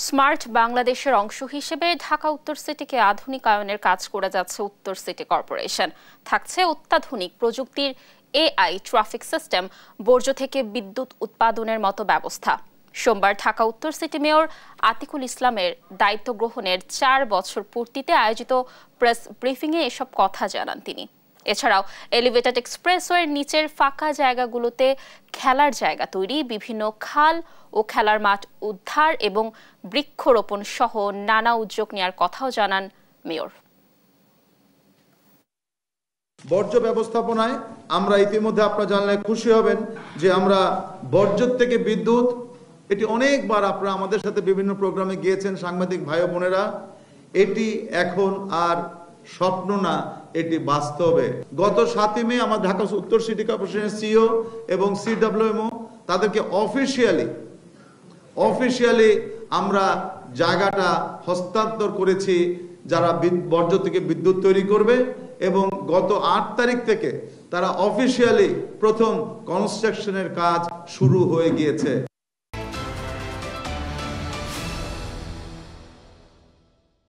Smart বাংলাদেশের অংশ হিসেবে ঢাকা উত্তর সিটিকে আধুনিকায়নের কাজ করে যাচ্ছে উত্তর সিটি কর্পোরেশন। থাকছে অত্যাধুনিক প্রযুক্তির এআই ট্রাফিক সিস্টেম, বর্জ্য থেকে বিদ্যুৎ উৎপাদনের মতো ব্যবস্থা। সোমবার ঢাকা উত্তর সিটি মেয়র আতিকুল ইসলামের দায়িত্ব গ্রহণের 4 বছর পূর্তিতে আয়োজিত প্রেস ব্রিফিংয়ে এসব কথা জানান তিনি। এছাড়াও এলিভেটেড এক্সপ্রেসওয়ের নিচের ফাঁকা জায়গাগুলোতে খেলার জায়গা তৈরি, বিভিন্ন খাল ও খেলার মাঠ উদ্ধার এবং বৃক্ষরোপণ সহ নানা উদ্যোগ নেওয়ার কথাও জানান মেয়র। বর্জ্য ব্যবস্থাপনায় আমরা ইতিমধ্যে আপনারা জানলে খুশি হবেন যে আমরা বর্জ্য থেকে বিদ্যুৎ, এটি অনেকবার আপনারা আমাদের সাথে বিভিন্ন প্রোগ্রামে গিয়েছেন সাংবাদিক ভাই বোনেরা, এটি এখন আর স্বপ্ন না, এটি বাস্তবে। গত 7 মে আমার ঢাকা উত্তর সিটি কর্পোরেশনের সিইও এবং সিডব্লিউএমও তাদেরকে অফিসিয়ালি আমরা জায়গাটা হস্তান্তর করেছি যারা বর্জ্য থেকে বিদ্যুৎ তৈরি করবে, এবং গত 8 তারিখ থেকে তারা অফিসিয়ালি প্রথম কনস্ট্রাকশনের কাজ শুরু হয়ে গিয়েছে।